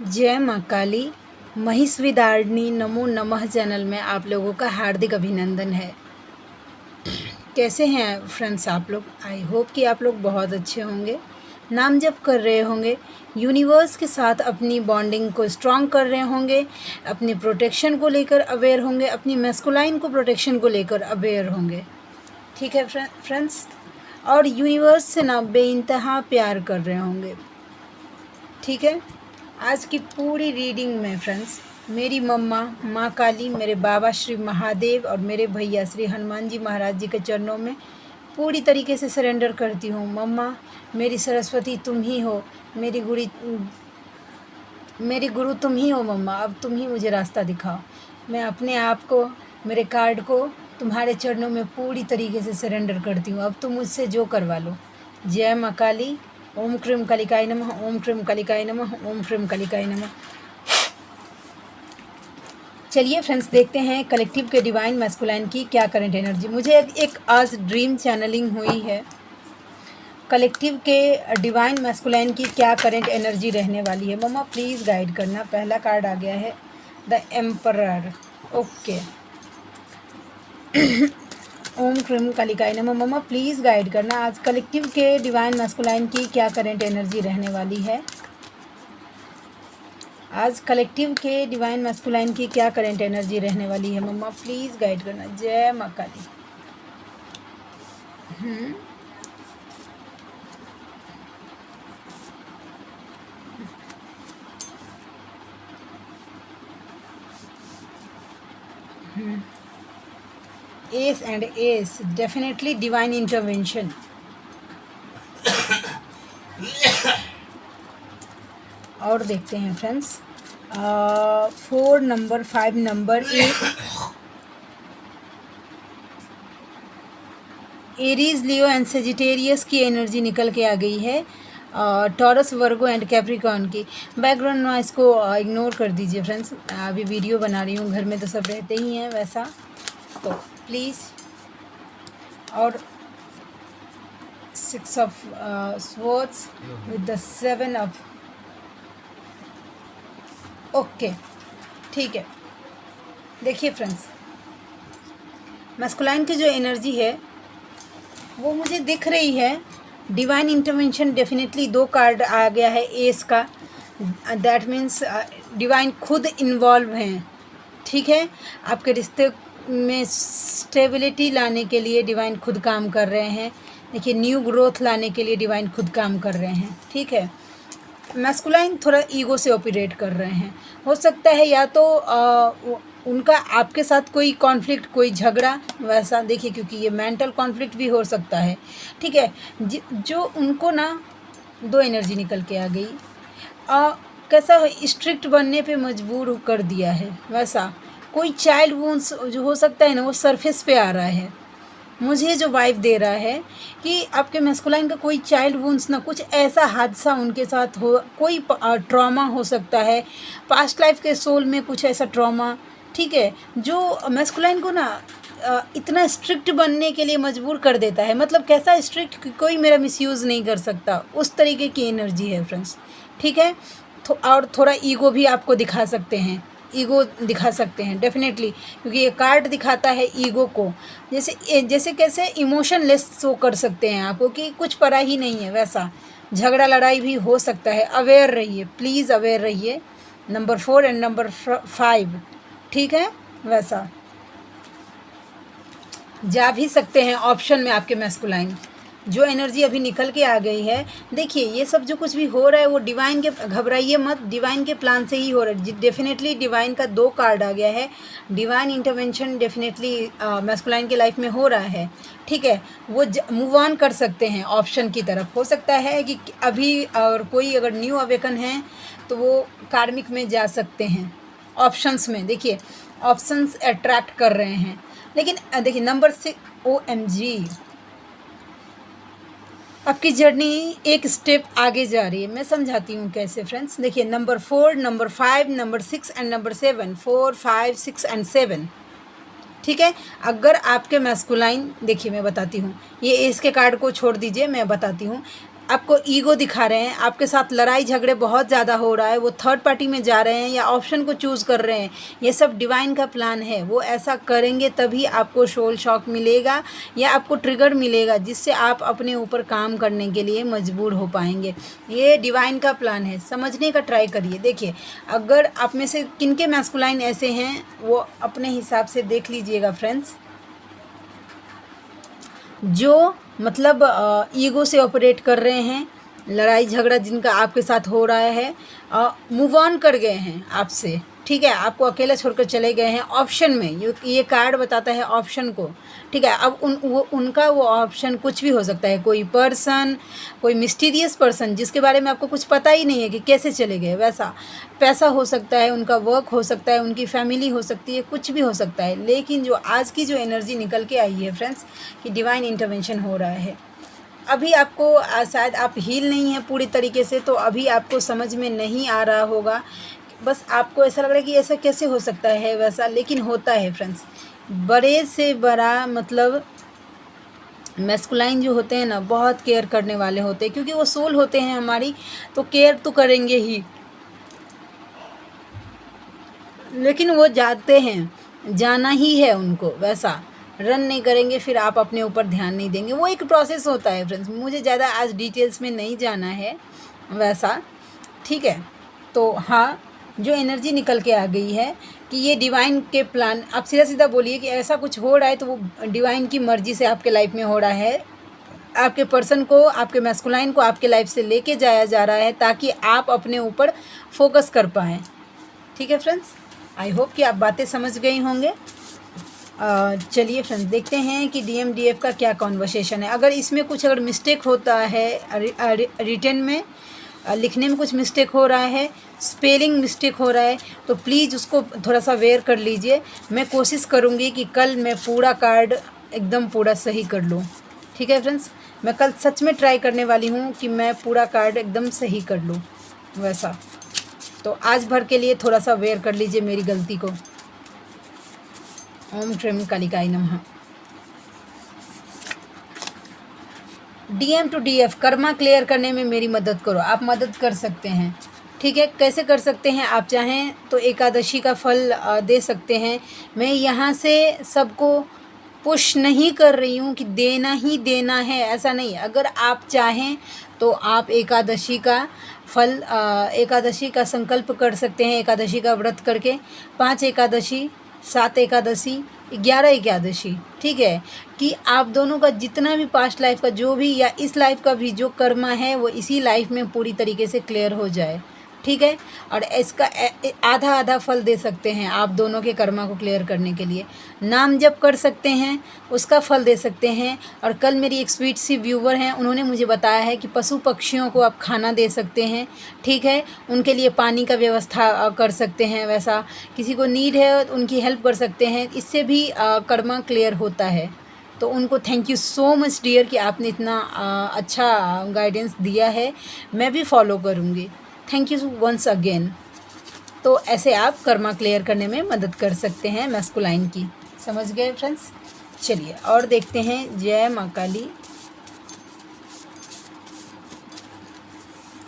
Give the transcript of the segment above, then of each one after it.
जय माँ काली। महिषविदारिणी नमो नमः चैनल में आप लोगों का हार्दिक अभिनंदन है। कैसे हैं फ्रेंड्स आप लोग? आई होप कि आप लोग बहुत अच्छे होंगे, नाम जप कर रहे होंगे, यूनिवर्स के साथ अपनी बॉन्डिंग को स्ट्रॉन्ग कर रहे होंगे, अपनी प्रोटेक्शन को लेकर अवेयर होंगे, अपनी मैस्कुलाइन को प्रोटेक्शन को लेकर अवेयर होंगे। ठीक है फ्रेंड्स, और यूनिवर्स से ना बेइंतहा प्यार कर रहे होंगे। ठीक है, आज की पूरी रीडिंग में फ्रेंड्स मेरी मम्मा माँ काली, मेरे बाबा श्री महादेव और मेरे भैया श्री हनुमान जी महाराज जी के चरणों में पूरी तरीके से सरेंडर करती हूँ। मम्मा मेरी सरस्वती तुम ही हो, मेरी गुरु तुम ही हो मम्मा, अब तुम ही मुझे रास्ता दिखाओ। मैं अपने आप को, मेरे कार्ड को तुम्हारे चरणों में पूरी तरीके से सरेंडर करती हूँ। अब तुम मुझसे जो करवा लो। जय माँ काली। ओम क्रीम कालिकाय नमः, ओम क्रीम कालिकाय नमः, ओम क्रीम कालिकाय नमः। चलिए फ्रेंड्स, देखते हैं कलेक्टिव के डिवाइन मैस्कुलाइन की क्या करंट एनर्जी। मुझे एक आज ड्रीम चैनलिंग हुई है। कलेक्टिव के डिवाइन मैस्कुलाइन की क्या करंट एनर्जी रहने वाली है। मम्मा प्लीज़ गाइड करना। पहला कार्ड आ गया है द एम्परर। ओके। ओम क्रीम कालिकाय नमः। मम्मा प्लीज़ गाइड करना, आज कलेक्टिव के डिवाइन मैस्कुलाइन की क्या करंट एनर्जी रहने वाली है। आज कलेक्टिव के डिवाइन मैस्कुलाइन की क्या करंट एनर्जी रहने वाली है। मम्मा प्लीज़ गाइड करना। जय माँ Kali. S and S, definitely divine intervention. और देखते हैं friends, 4 number, 5 number, Aries, Leo and Sagittarius की एनर्जी निकल के आ गई है। टॉरस, वर्गो एंड कैप्रिकॉर्न की। बैकग्राउंड नॉइस को इग्नोर कर दीजिए फ्रेंड्स, अभी वीडियो बना रही हूँ, घर में तो सब रहते ही हैं वैसा, तो प्लीज़। और 6 of swords with the 7 of. Okay, ठीक है। देखिए फ्रेंड्स, मैस्कुलाइन की जो एनर्जी है वो मुझे दिख रही है। डिवाइन इंटरवेंशन डेफिनेटली 2 कार्ड आ गया है एस का। दैट मीन्स डिवाइन खुद इन्वॉल्व हैं। ठीक है, आपके रिश्ते में स्टेबिलिटी लाने के लिए डिवाइन खुद काम कर रहे हैं। देखिए, न्यू ग्रोथ लाने के लिए डिवाइन खुद काम कर रहे हैं। ठीक है, मैस्कुलाइन थोड़ा ईगो से ऑपरेट कर रहे हैं। हो सकता है या तो उनका आपके साथ कोई कॉन्फ्लिक्ट, कोई झगड़ा वैसा, देखिए, क्योंकि ये मेंटल कॉन्फ्लिक्ट भी हो सकता है। ठीक है, जो उनको ना 2 एनर्जी निकल के आ गई, कैसा स्ट्रिक्ट बनने पे मजबूर कर दिया है वैसा। कोई चाइल्ड वुंड्स जो हो सकता है ना, वो सरफेस पे आ रहा है। मुझे जो वाइब दे रहा है कि आपके मैस्कुलाइन का कोई चाइल्ड वुंड्स ना, कुछ ऐसा हादसा उनके साथ हो, कोई ट्रॉमा हो सकता है, पास्ट लाइफ के सोल में कुछ ऐसा ट्रॉमा। ठीक है, जो मैस्कुलाइन को ना इतना स्ट्रिक्ट बनने के लिए मजबूर कर देता है। मतलब कैसा स्ट्रिक्ट कि कोई मेरा मिसयूज़ नहीं कर सकता, उस तरीके की एनर्जी है फ्रेंड्स। ठीक है, और थोड़ा ईगो भी आपको दिखा सकते हैं, ईगो दिखा सकते हैं डेफिनेटली, क्योंकि ये कार्ड दिखाता है ईगो को। जैसे कैसे इमोशनलेस शो कर सकते हैं आपको कि कुछ परा ही नहीं है, वैसा झगड़ा लड़ाई भी हो सकता है। अवेयर रहिए, प्लीज़ अवेयर रहिए। नंबर 4 एंड नंबर 5, ठीक है, वैसा जा भी सकते हैं ऑप्शन में आपके मैस्कुलाइन। जो एनर्जी अभी निकल के आ गई है, देखिए, ये सब जो कुछ भी हो रहा है वो डिवाइन के, घबराइए मत, डिवाइन के प्लान से ही हो रहा है। डेफिनेटली डिवाइन का 2 कार्ड आ गया है। डिवाइन इंटरवेंशन डेफिनेटली मैस्कुलाइन के लाइफ में हो रहा है। ठीक है, वो मूव ऑन कर सकते हैं ऑप्शन की तरफ। हो सकता है कि अभी और कोई अगर न्यू अवेकन है तो वो कार्मिक में जा सकते हैं ऑप्शंस में। देखिए, ऑप्शंस अट्रैक्ट कर रहे हैं। लेकिन देखिए, नंबर 6, OMG, आपकी जर्नी एक स्टेप आगे जा रही है। मैं समझाती हूँ कैसे फ्रेंड्स। देखिए, number 4, number 5, number 6 and number 7, 4, 5, 6 and 7। ठीक है, अगर आपके मैस्कुलाइन, देखिए मैं बताती हूँ, ये एस के कार्ड को छोड़ दीजिए, मैं बताती हूँ। आपको ईगो दिखा रहे हैं, आपके साथ लड़ाई झगड़े बहुत ज़्यादा हो रहा है, वो थर्ड पार्टी में जा रहे हैं या ऑप्शन को चूज़ कर रहे हैं, ये सब डिवाइन का प्लान है। वो ऐसा करेंगे तभी आपको सोल शॉक मिलेगा या आपको ट्रिगर मिलेगा, जिससे आप अपने ऊपर काम करने के लिए मजबूर हो पाएंगे। ये डिवाइन का प्लान है, समझने का ट्राई करिए। देखिए, अगर आप में से किनके मैस्कुलाइन ऐसे हैं वो अपने हिसाब से देख लीजिएगा फ्रेंड्स, जो मतलब ईगो से ऑपरेट कर रहे हैं, लड़ाई झगड़ा जिनका आपके साथ हो रहा है, मूव ऑन कर गए हैं आपसे, ठीक है, आपको अकेला छोड़कर चले गए हैं ऑप्शन में। ये कार्ड बताता है ऑप्शन को, ठीक है। अब उनका वो ऑप्शन कुछ भी हो सकता है, कोई पर्सन, कोई मिस्टीरियस पर्सन जिसके बारे में आपको कुछ पता ही नहीं है कि कैसे चले गए, वैसा पैसा हो सकता है, उनका वर्क हो सकता है, उनकी फैमिली हो सकती है, कुछ भी हो सकता है। लेकिन जो आज की जो एनर्जी निकल के आई है फ्रेंड्स, कि डिवाइन इंटरवेंशन हो रहा है। अभी आपको शायद आप हील नहीं है पूरी तरीके से, तो अभी आपको समझ में नहीं आ रहा होगा, बस आपको ऐसा लग रहा है कि ऐसा कैसे हो सकता है वैसा, लेकिन होता है फ्रेंड्स। बड़े से बड़ा मतलब मैस्कुलाइन जो होते हैं ना, बहुत केयर करने वाले होते हैं, क्योंकि वो सोल होते हैं हमारी, तो केयर तो करेंगे ही, लेकिन वो जाते हैं, जाना ही है उनको, वैसा रन नहीं करेंगे, फिर आप अपने ऊपर ध्यान नहीं देंगे। वो एक प्रोसेस होता है फ्रेंड्स, मुझे ज़्यादा आज डिटेल्स में नहीं जाना है वैसा, ठीक है। तो हाँ, जो एनर्जी निकल के आ गई है कि ये डिवाइन के प्लान, आप सीधा सीधा बोलिए कि ऐसा कुछ हो रहा है तो वो डिवाइन की मर्ज़ी से आपके लाइफ में हो रहा है। आपके पर्सन को, आपके मैस्कुलाइन को आपके लाइफ से लेके जाया जा रहा है, ताकि आप अपने ऊपर फोकस कर पाएँ, ठीक है फ्रेंड्स। आई होप कि आप बातें समझ गई होंगे। चलिए फ्रेंड्स, देखते हैं कि DMDF का क्या कॉन्वर्सेशन है। अगर इसमें कुछ अगर मिस्टेक होता है, रिटन में लिखने में कुछ मिस्टेक हो रहा है, स्पेलिंग मिस्टेक हो रहा है, तो प्लीज़ उसको थोड़ा सा वेयर कर लीजिए। मैं कोशिश करूँगी कि कल मैं पूरा कार्ड एकदम पूरा सही कर लूँ, ठीक है फ्रेंड्स। मैं कल सच में ट्राई करने वाली हूँ कि मैं पूरा कार्ड एकदम सही कर लूँ वैसा। तो आज भर के लिए थोड़ा सा वेयर कर लीजिए मेरी गलती को। ओम श्रीम कालिकाय नमः। DM to DF, Karma clear करने में मेरी मदद करो। आप मदद कर सकते हैं, ठीक है। कैसे कर सकते हैं? आप चाहें तो एकादशी का फल दे सकते हैं। मैं यहाँ से सबको पुश नहीं कर रही हूँ कि देना ही देना है, ऐसा नहीं। अगर आप चाहें तो आप एकादशी का फल, एकादशी का संकल्प कर सकते हैं, एकादशी का व्रत करके, 5 एकादशी, 7 एकादशी, 11 एकादशी, ठीक है। कि आप दोनों का जितना भी पास्ट लाइफ का जो भी या इस लाइफ का भी जो कर्मा है वो इसी लाइफ में पूरी तरीके से क्लियर हो जाए, ठीक है। और इसका आधा आधा फल दे सकते हैं आप दोनों के कर्मा को क्लियर करने के लिए। नाम जप कर सकते हैं, उसका फल दे सकते हैं। और कल मेरी एक स्वीट सी व्यूवर हैं, उन्होंने मुझे बताया है कि पशु पक्षियों को आप खाना दे सकते हैं, ठीक है। उनके लिए पानी का व्यवस्था कर सकते हैं, वैसा किसी को नीड है तो उनकी हेल्प कर सकते हैं। इससे भी कर्मा क्लियर होता है। तो उनको thank you so much dear कि आपने इतना अच्छा गाइडेंस दिया है, मैं भी फॉलो करूँगी। Thank you once again. तो ऐसे आप कर्मा क्लियर करने में मदद कर सकते हैं मैस्कुलाइन की, समझ गए फ्रेंड्स। चलिए और देखते हैं। जय माँ काली।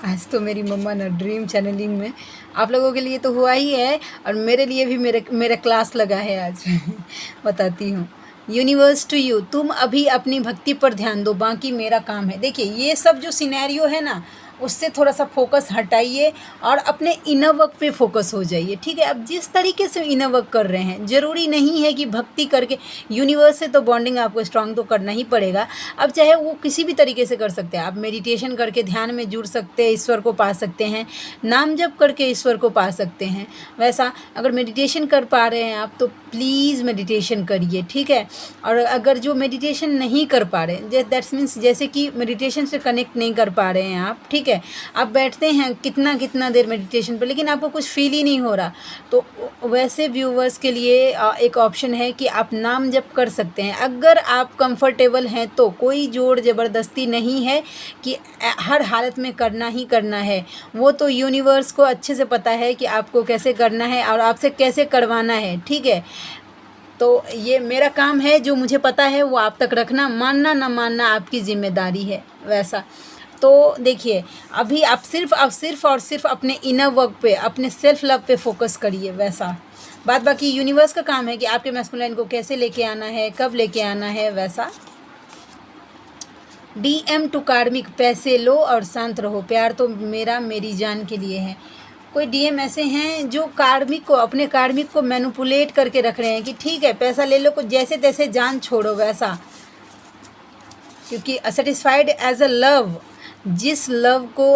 आज तो मेरी मम्मा ना ड्रीम चैनलिंग में आप लोगों के लिए तो हुआ ही है, और मेरे लिए भी मेरा क्लास लगा है आज। बताती हूँ। यूनिवर्स टू यू, तुम अभी अपनी भक्ति पर ध्यान दो, बाकी मेरा काम है। देखिए, ये सब जो सिनेरियो है ना, उससे थोड़ा सा फोकस हटाइए और अपने इनर वर्क पे फोकस हो जाइए, ठीक है। अब जिस तरीके से इनर वर्क कर रहे हैं, ज़रूरी नहीं है कि भक्ति करके, यूनिवर्स से तो बॉन्डिंग आपको स्ट्रांग तो करना ही पड़ेगा। अब चाहे वो किसी भी तरीके से कर सकते हैं आप, मेडिटेशन करके ध्यान में जुड़ सकते हैं, ईश्वर को पा सकते हैं, नाम जप करके ईश्वर को पा सकते हैं। वैसा अगर मेडिटेशन कर पा रहे हैं आप तो प्लीज़ मेडिटेशन करिए, ठीक है। और अगर जो मेडिटेशन नहीं कर पा रहे, दैट्स मीन्स जैसे कि मेडिटेशन से कनेक्ट नहीं कर पा रहे हैं आप, ठीक है, आप बैठते हैं कितना देर मेडिटेशन पर, लेकिन आपको कुछ फील ही नहीं हो रहा, तो वैसे व्यूवर्स के लिए एक ऑप्शन है कि आप नाम जप कर सकते हैं। अगर आप कंफर्टेबल हैं तो कोई जोर ज़बरदस्ती नहीं है कि हर हालत में करना ही करना है। वो तो यूनिवर्स को अच्छे से पता है कि आपको कैसे करना है और आपसे कैसे करवाना है, ठीक है। तो ये मेरा काम है, जो मुझे पता है वो आप तक रखना, मानना ना मानना आपकी जिम्मेदारी है, वैसा। तो देखिए, अभी आप सिर्फ और सिर्फ अपने इनर वर्क पे, अपने सेल्फ लव पे फोकस करिए। वैसा बात बाकी यूनिवर्स का काम है कि आपके मैस्कुलाइन को कैसे लेके आना है, कब लेके आना है। वैसा DM टू कार्मिक, पैसे लो और शांत रहो, प्यार तो मेरा मेरी जान के लिए है। कोई DM ऐसे हैं जो कार्मिक को, अपने कार्मिक को मैनिपुलेट करके रख रहे हैं कि ठीक है पैसा ले लो, कुछ जैसे तैसे जान छोड़ो। वैसा क्योंकि सेटिस्फाइड एज अ लव, जिस लव को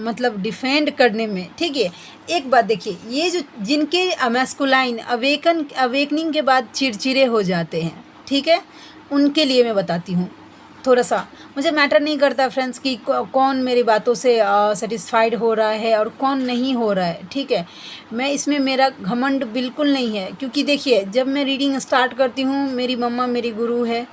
मतलब डिफेंड करने में, ठीक है। एक बात देखिए, ये जो जिनके मैस्कुलाइन अवेकनिंग के बाद चिड़चिड़े हो जाते हैं, ठीक है, उनके लिए मैं बताती हूँ थोड़ा सा। मुझे मैटर नहीं करता फ्रेंड्स कि कौन मेरी बातों से सेटिस्फाइड हो रहा है और कौन नहीं हो रहा है, ठीक है। मैं इसमें मेरा घमंड बिल्कुल नहीं है, क्योंकि देखिए जब मैं रीडिंग स्टार्ट करती हूँ, मेरी मम्मा मेरी गुरु है,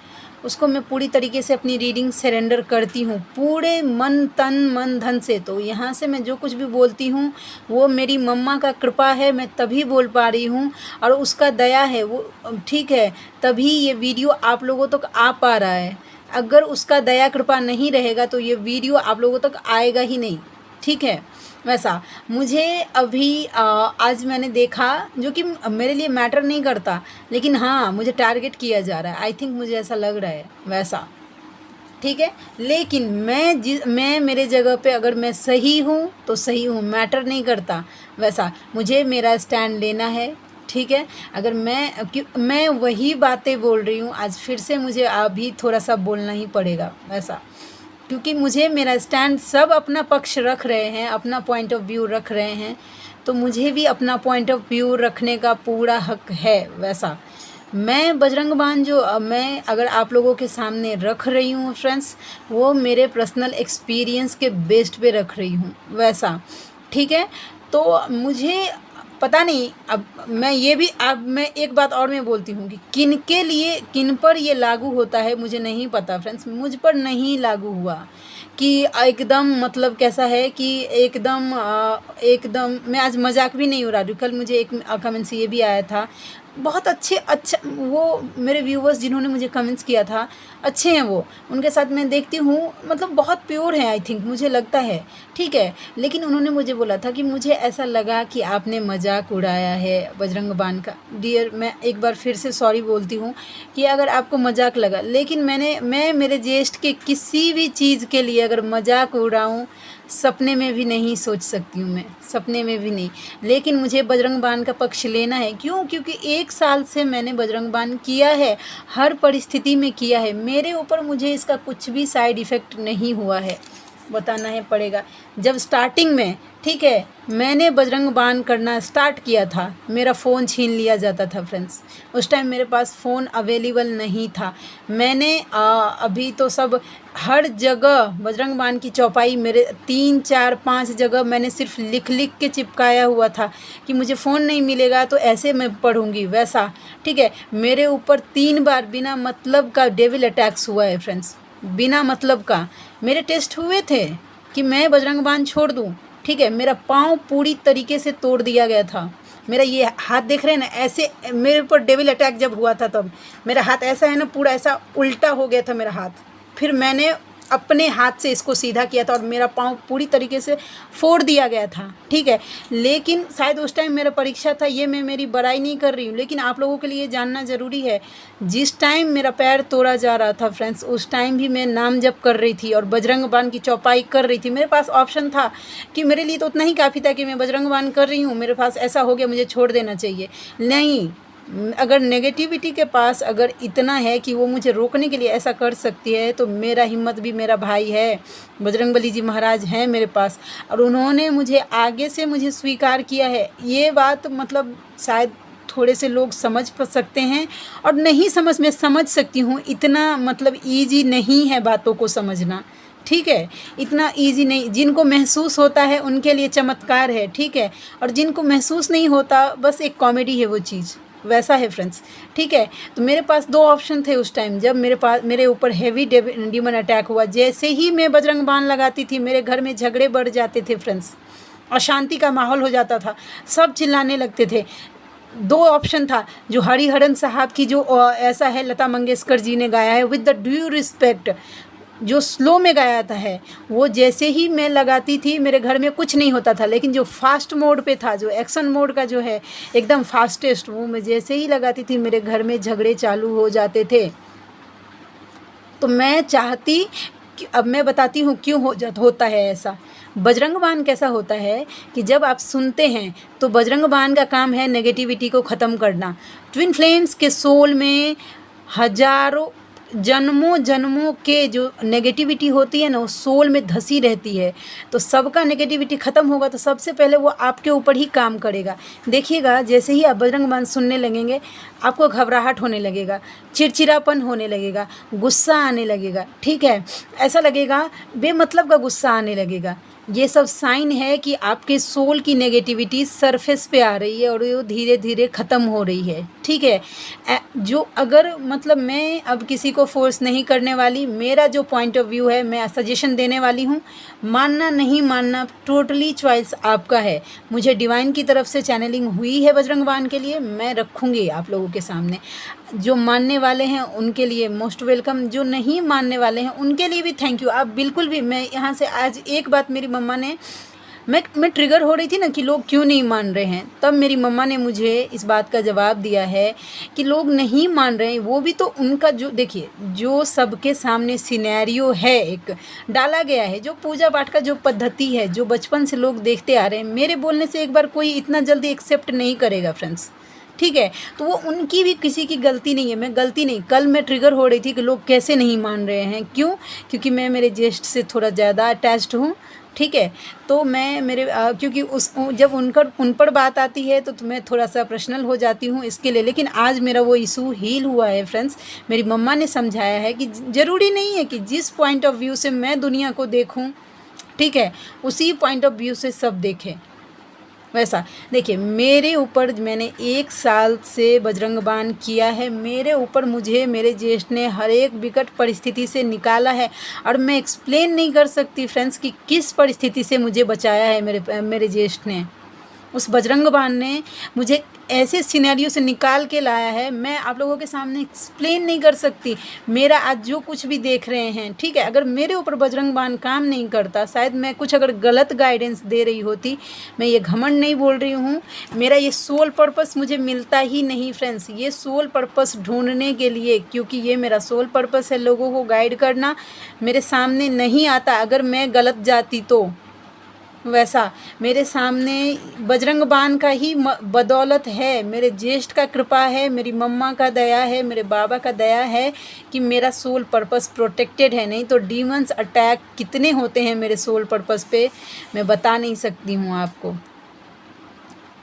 उसको मैं पूरी तरीके से अपनी रीडिंग सरेंडर करती हूँ पूरे मन तन मन धन से। तो यहाँ से मैं जो कुछ भी बोलती हूँ वो मेरी मम्मा का कृपा है, मैं तभी बोल पा रही हूँ, और उसका दया है वो, ठीक है, तभी ये वीडियो आप लोगों तक आ पा रहा है। अगर उसका दया कृपा नहीं रहेगा तो ये वीडियो आप लोगों तक आएगा ही नहीं, ठीक है। वैसा मुझे अभी आज मैंने देखा, जो कि मेरे लिए मैटर नहीं करता, लेकिन हाँ मुझे टारगेट किया जा रहा है, आई थिंक मुझे ऐसा लग रहा है। वैसा ठीक है, लेकिन मैं मेरे जगह पे अगर मैं सही हूँ तो सही हूँ, मैटर नहीं करता। वैसा मुझे मेरा स्टैंड लेना है, ठीक है। अगर मैं वही बातें बोल रही हूँ, आज फिर से मुझे अभी थोड़ा सा बोलना ही पड़ेगा। वैसा क्योंकि मुझे मेरा स्टैंड, सब अपना पक्ष रख रहे हैं, अपना पॉइंट ऑफ व्यू रख रहे हैं, तो मुझे भी अपना पॉइंट ऑफ व्यू रखने का पूरा हक है। वैसा मैं बजरंग बाण जो मैं अगर आप लोगों के सामने रख रही हूँ फ्रेंड्स, वो मेरे पर्सनल एक्सपीरियंस के बेस्ड पे रख रही हूँ। वैसा ठीक है, तो मुझे पता नहीं, अब मैं एक बात और मैं बोलती हूँ कि किन पर ये लागू होता है मुझे नहीं पता फ्रेंड्स। मुझ पर नहीं लागू हुआ कि एकदम मतलब कैसा है कि एकदम मैं आज मजाक भी नहीं उड़ा रही। कल मुझे एक कमेंट्स ये भी आया था, बहुत अच्छा वो मेरे व्यूवर्स जिन्होंने मुझे कमेंट्स किया था, अच्छे हैं वो, उनके साथ मैं देखती हूँ, मतलब बहुत प्योर हैं आई थिंक, मुझे लगता है, ठीक है। लेकिन उन्होंने मुझे बोला था कि मुझे ऐसा लगा कि आपने मजाक उड़ाया है बजरंग बाण का। डियर, मैं एक बार फिर से सॉरी बोलती हूँ कि अगर आपको मजाक लगा, लेकिन मैं मेरे जेस्ट के किसी भी चीज़ के लिए अगर मजाक उड़ाऊँ, सपने में भी नहीं सोच सकती हूँ, मैं सपने में भी नहीं। लेकिन मुझे बजरंग बाण का पक्ष लेना है। क्यों? क्योंकि 1 साल से मैंने बजरंग बाण किया है, हर परिस्थिति में किया है, मेरे ऊपर मुझे इसका कुछ भी साइड इफ़ेक्ट नहीं हुआ है, बताना है पड़ेगा। जब स्टार्टिंग में, ठीक है, मैंने बजरंग बाण करना स्टार्ट किया था, मेरा फ़ोन छीन लिया जाता था फ्रेंड्स। उस टाइम मेरे पास फ़ोन अवेलेबल नहीं था। मैंने अभी तो सब हर जगह बजरंग बाण की चौपाई मेरे 3 4 5 जगह मैंने सिर्फ लिख के चिपकाया हुआ था कि मुझे फ़ोन नहीं मिलेगा तो ऐसे मैं पढ़ूँगी। वैसा ठीक है, मेरे ऊपर 3 बार बिना मतलब का डेविल अटैक्स हुआ है फ्रेंड्स, बिना मतलब का। मेरे टेस्ट हुए थे कि मैं बजरंग बाण छोड़ दूं, ठीक है, मेरा पाँव पूरी तरीके से तोड़ दिया गया था। मेरा ये हाथ देख रहे हैं ना, ऐसे मेरे ऊपर डेविल अटैक जब हुआ था तब मेरा हाथ ऐसा है ना, पूरा ऐसा उल्टा हो गया था मेरा हाथ। फिर मैंने अपने हाथ से इसको सीधा किया था और मेरा पाँव पूरी तरीके से फोड़ दिया गया था, ठीक है। लेकिन शायद उस टाइम मेरा परीक्षा था, ये मैं मेरी बड़ाई नहीं कर रही हूँ, लेकिन आप लोगों के लिए जानना ज़रूरी है। जिस टाइम मेरा पैर तोड़ा जा रहा था फ्रेंड्स, उस टाइम भी मैं नाम जप कर रही थी और बजरंग बाण की चौपाई कर रही थी। मेरे पास ऑप्शन था कि मेरे लिए तो उतना ही काफ़ी था कि मैं बजरंग बाण कर रही हूँ, मेरे पास ऐसा हो गया, मुझे छोड़ देना चाहिए। नहीं, अगर नेगेटिविटी के पास अगर इतना है कि वो मुझे रोकने के लिए ऐसा कर सकती है, तो मेरा हिम्मत भी मेरा भाई है, बजरंगबली जी महाराज हैं मेरे पास, और उन्होंने मुझे आगे से मुझे स्वीकार किया है। ये बात मतलब शायद थोड़े से लोग समझ सकते हैं और नहीं समझ, मैं समझ सकती हूँ। इतना मतलब ईजी नहीं है बातों को समझना, ठीक है, इतना इजी नहीं। जिनको महसूस होता है उनके लिए चमत्कार है, ठीक है, और जिनको महसूस नहीं होता बस एक कॉमेडी है वो चीज़। वैसा है फ्रेंड्स, ठीक है। तो मेरे पास 2 ऑप्शन थे उस टाइम जब मेरे ऊपर हैवी डीमन अटैक हुआ। जैसे ही मैं बजरंग बाण लगाती थी, मेरे घर में झगड़े बढ़ जाते थे फ्रेंड्स, अशांति का माहौल हो जाता था, सब चिल्लाने लगते थे। 2 ऑप्शन था, जो हरिहरन साहब की जो ऐसा है, लता मंगेशकर जी ने गाया है, विद द ड्यू रिस्पेक्ट, जो स्लो में गाया था है वो जैसे ही मैं लगाती थी मेरे घर में कुछ नहीं होता था, लेकिन जो फास्ट मोड पे था, जो एक्शन मोड का जो है एकदम फास्टेस्ट, वो मैं जैसे ही लगाती थी मेरे घर में झगड़े चालू हो जाते थे। तो मैं चाहती कि अब मैं बताती हूँ क्यों होता है ऐसा। बजरंग बाण कैसा होता है कि जब आप सुनते हैं तो बजरंग बाण का काम है नेगेटिविटी को ख़त्म करना। ट्विन फ्लेम्स के सोल में हजारों जन्मों जन्मों के जो नेगेटिविटी होती है ना, वो सोल में धसी रहती है। तो सबका नेगेटिविटी ख़त्म होगा तो सबसे पहले वो आपके ऊपर ही काम करेगा। देखिएगा, जैसे ही आप बजरंग बाण सुनने लगेंगे आपको घबराहट होने लगेगा, चिड़चिड़ापन होने लगेगा, गुस्सा आने लगेगा, ठीक है, ऐसा लगेगा बेमतलब का गुस्सा आने लगेगा। ये सब साइन है कि आपके सोल की नेगेटिविटी सरफेस पे आ रही है और वो धीरे धीरे ख़त्म हो रही है, ठीक है। जो अगर मतलब मैं अब किसी को फोर्स नहीं करने वाली, मेरा जो पॉइंट ऑफ व्यू है मैं सजेशन देने वाली हूँ। मानना नहीं मानना टोटली चॉइस आपका है। मुझे डिवाइन की तरफ से चैनलिंग हुई है बजरंग बाण के लिए, मैं रखूँगी आप लोगों के सामने। जो मानने वाले हैं उनके लिए मोस्ट वेलकम, जो नहीं मानने वाले हैं उनके लिए भी थैंक यू। आप बिल्कुल भी, मैं यहाँ से आज एक बात मेरी मम्मा ने, मैं ट्रिगर हो रही थी ना कि लोग क्यों नहीं मान रहे हैं, तब मेरी मम्मा ने मुझे इस बात का जवाब दिया है कि लोग नहीं मान रहे हैं, वो भी तो उनका जो, देखिए, जो सबके सामने सिनेरियो है एक डाला गया है, जो पूजा पाठ का जो पद्धति है, जो बचपन से लोग देखते आ रहे हैं, मेरे बोलने से एक बार कोई इतना जल्दी एक्सेप्ट नहीं करेगा फ्रेंड्स, ठीक है। तो वो उनकी भी किसी की गलती नहीं है, मैं गलती नहीं। कल मैं ट्रिगर हो रही थी कि लोग कैसे नहीं मान रहे हैं, क्यों? क्योंकि मैं मेरे ज्येष्ठ से थोड़ा ज़्यादा अटैच्ड हूँ, ठीक है। तो मैं मेरे क्योंकि जब उन पर बात आती है तो मैं थोड़ा सा पर्सनल हो जाती हूँ इसके लिए। लेकिन आज मेरा वो इशू हील हुआ है फ्रेंड्स। मेरी मम्मा ने समझाया है कि ज़रूरी नहीं है कि जिस पॉइंट ऑफ व्यू से मैं दुनिया को देखूँ, ठीक है, उसी पॉइंट ऑफ व्यू से सब देखें। वैसा देखिए, मेरे ऊपर मैंने 1 साल से बजरंग बाण किया है, मेरे ऊपर मुझे मेरे ज्येष्ठ ने हर एक विकट परिस्थिति से निकाला है। और मैं एक्सप्लेन नहीं कर सकती फ्रेंड्स कि किस परिस्थिति से मुझे बचाया है मेरे ज्येष्ठ ने। उस बजरंग बाण ने मुझे ऐसे सिनेरियो से निकाल के लाया है, मैं आप लोगों के सामने एक्सप्लेन नहीं कर सकती। मेरा आज जो कुछ भी देख रहे हैं, ठीक है, अगर मेरे ऊपर बजरंग बाण काम नहीं करता, शायद मैं कुछ अगर गलत गाइडेंस दे रही होती, मैं ये घमंड नहीं बोल रही हूँ, मेरा ये सोल पर्पस मुझे मिलता ही नहीं फ्रेंड्स। ये सोल पर्पस ढूंढने के लिए, क्योंकि ये मेरा सोल पर्पस है लोगों को गाइड करना, मेरे सामने नहीं आता अगर मैं गलत जाती तो। वैसा मेरे सामने बजरंग बाण का ही बदौलत है, मेरे ज्येष्ठ का कृपा है, मेरी मम्मा का दया है, मेरे बाबा का दया है कि मेरा सोल पर्पस प्रोटेक्टेड है। नहीं तो डीमंस अटैक कितने होते हैं मेरे सोल पर्पस पे, मैं बता नहीं सकती हूँ आपको,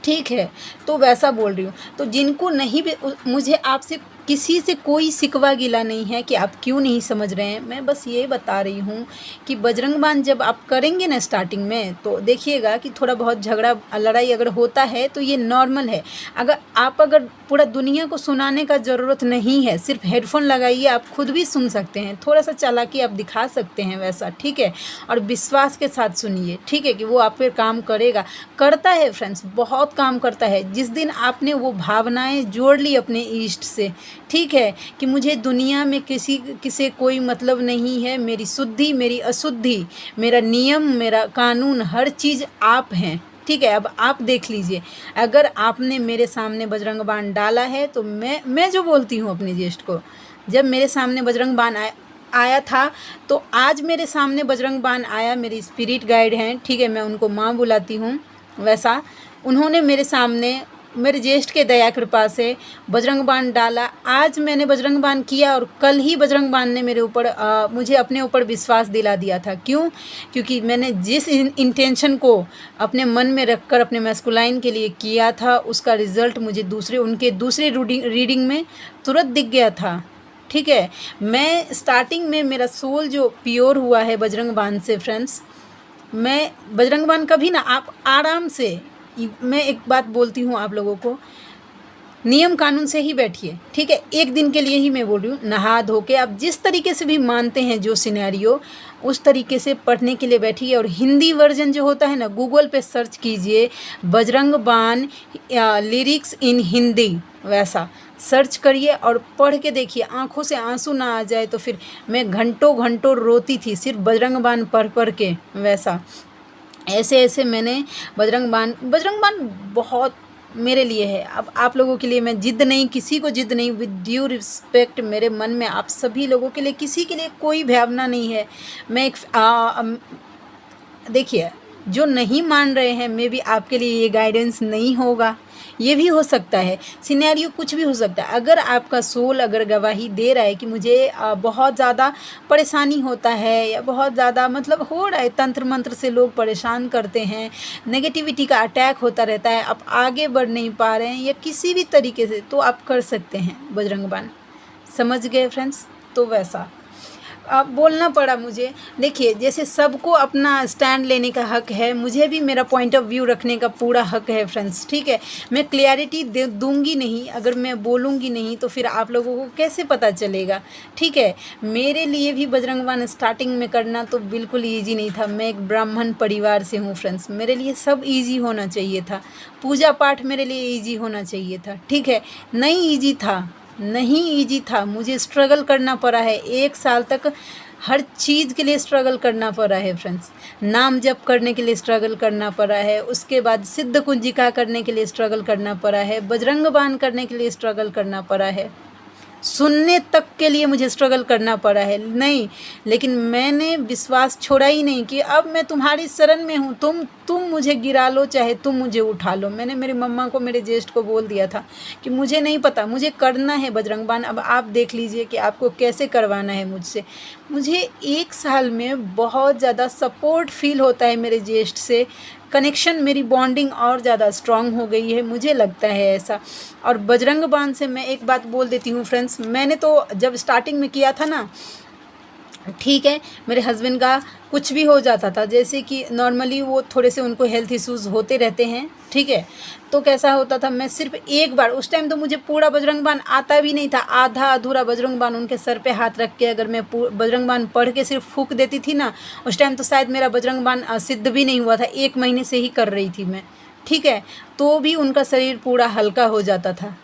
ठीक है। तो वैसा बोल रही हूँ। तो जिनको नहीं भी, मुझे आपसे किसी से कोई शिकवा गिला नहीं है कि आप क्यों नहीं समझ रहे हैं। मैं बस ये बता रही हूँ कि बजरंग बाण जब आप करेंगे ना स्टार्टिंग में, तो देखिएगा कि थोड़ा बहुत झगड़ा लड़ाई अगर होता है तो ये नॉर्मल है। अगर पूरा दुनिया को सुनाने का ज़रूरत नहीं है, सिर्फ हेडफोन लगाइए, आप खुद भी सुन सकते हैं, थोड़ा सा चालाकी आप दिखा सकते हैं वैसा, ठीक है। और विश्वास के साथ सुनिए, ठीक है, कि वो आप पे काम करेगा, करता है फ्रेंड्स, बहुत काम करता है। जिस दिन आपने वो भावनाएं जोड़ ली अपने ईष्ट से, ठीक है, कि मुझे दुनिया में किसी कोई मतलब नहीं है, मेरी शुद्धि मेरी अशुद्धि, मेरा नियम मेरा कानून हर चीज़ आप हैं, ठीक है। अब आप देख लीजिए, अगर आपने मेरे सामने बजरंग बाण डाला है तो मैं जो बोलती हूँ अपने ज्येष्ठ को, जब मेरे सामने बजरंग बाण आया था, तो आज मेरे सामने बजरंग बाण आया, मेरी स्पिरिट गाइड हैं, ठीक है, मैं उनको माँ बुलाती हूँ। वैसा उन्होंने मेरे सामने मेरे ज्येष्ठ के दया कृपा से बजरंग बाण डाला। आज मैंने बजरंग बाण किया और कल ही बजरंग बाण ने मेरे ऊपर मुझे अपने ऊपर विश्वास दिला दिया था। क्यों? क्योंकि मैंने जिस इंटेंशन को अपने मन में रखकर अपने मैस्कुलाइन के लिए किया था, उसका रिज़ल्ट मुझे उनके दूसरे रीडिंग में तुरंत दिख गया था, ठीक है। मैं स्टार्टिंग में मेरा सोल जो प्योर हुआ है बजरंग बाण से फ्रेंड्स, मैं बजरंग बाण कभी ना, आप आराम से, मैं एक बात बोलती हूँ आप लोगों को, नियम कानून से ही बैठिए, ठीक है। एक दिन के लिए ही मैं बोल रही हूँ, नहा धो के आप जिस तरीके से भी मानते हैं जो सिनेरियो, उस तरीके से पढ़ने के लिए बैठिए। और हिंदी वर्जन जो होता है ना, गूगल पे सर्च कीजिए बजरंग बान लिरिक्स इन हिंदी, वैसा सर्च करिए और पढ़ के देखिए। आंखों से आंसू ना आ जाए तो फिर मैं घंटों घंटों रोती थी सिर्फ बजरंग बान पढ़ के, वैसा ऐसे ऐसे मैंने बजरंग बान बहुत मेरे लिए है। अब आप लोगों के लिए मैं जिद नहीं, किसी को जिद नहीं, विद ड्यू रिस्पेक्ट मेरे मन में आप सभी लोगों के लिए किसी के लिए कोई भावना नहीं है। मैं एक देखिए, जो नहीं मान रहे हैं, मे बी आपके लिए ये गाइडेंस नहीं होगा, ये भी हो सकता है, सिनेरियो कुछ भी हो सकता है। अगर आपका सोल अगर गवाही दे रहा है कि मुझे बहुत ज़्यादा परेशानी होता है या बहुत ज़्यादा मतलब हो रहा है, तंत्र मंत्र से लोग परेशान करते हैं, नेगेटिविटी का अटैक होता रहता है, आप आगे बढ़ नहीं पा रहे हैं या किसी भी तरीके से, तो आप कर सकते हैं बजरंग बाण। समझ गए फ्रेंड्स? तो वैसा अब बोलना पड़ा मुझे। देखिए, जैसे सबको अपना स्टैंड लेने का हक है, मुझे भी मेरा पॉइंट ऑफ व्यू रखने का पूरा हक है फ्रेंड्स, ठीक है। मैं क्लियरिटी दूंगी नहीं, अगर मैं बोलूँगी नहीं तो फिर आप लोगों को कैसे पता चलेगा, ठीक है। मेरे लिए भी बजरंग बाण स्टार्टिंग में करना तो बिल्कुल ईजी नहीं था। मैं एक ब्राह्मण परिवार से हूँ फ्रेंड्स, मेरे लिए सब ईजी होना चाहिए था, पूजा पाठ मेरे लिए ईजी होना चाहिए था, ठीक है। नहीं ईजी था, मुझे स्ट्रगल करना पड़ा है। 1 साल तक हर चीज़ के लिए स्ट्रगल करना पड़ा है फ्रेंड्स। नाम जप करने के लिए स्ट्रगल करना पड़ा है, उसके बाद सिद्ध कुंजिका करने के लिए स्ट्रगल करना पड़ा है, बजरंग बाण करने के लिए स्ट्रगल करना पड़ा है, सुनने तक के लिए मुझे स्ट्रगल करना पड़ा है। नहीं, लेकिन मैंने विश्वास छोड़ा ही नहीं कि अब मैं तुम्हारी शरण में हूँ, तुम मुझे गिरा लो चाहे तुम मुझे उठा लो। मैंने मेरी मम्मा को, मेरे ज्येष्ठ को बोल दिया था कि मुझे नहीं पता, मुझे करना है बजरंग बाण, अब आप देख लीजिए कि आपको कैसे करवाना है मुझसे। मुझे 1 साल में बहुत ज़्यादा सपोर्ट फील होता है मेरे ज्येष्ठ से, कनेक्शन, मेरी बॉन्डिंग और ज़्यादा स्ट्रांग हो गई है, मुझे लगता है ऐसा। और बजरंग बाण से मैं एक बात बोल देती हूँ फ्रेंड्स, मैंने तो जब स्टार्टिंग में किया था ना, ठीक है, मेरे हस्बैंड का कुछ भी हो जाता था, जैसे कि नॉर्मली वो थोड़े से उनको हेल्थ इश्यूज़ होते रहते हैं, ठीक है। तो कैसा होता था, मैं सिर्फ एक बार, उस टाइम तो मुझे पूरा बजरंग बाण आता भी नहीं था, आधा अधूरा बजरंग बाण उनके सर पे हाथ रख के अगर मैं बजरंग बाण पढ़ के सिर्फ फूंक देती थी ना, उस टाइम तो शायद मेरा बजरंग बाण सिद्ध भी नहीं हुआ था, 1 महीने से ही कर रही थी मैं, ठीक है। तो भी उनका शरीर पूरा हल्का हो जाता था।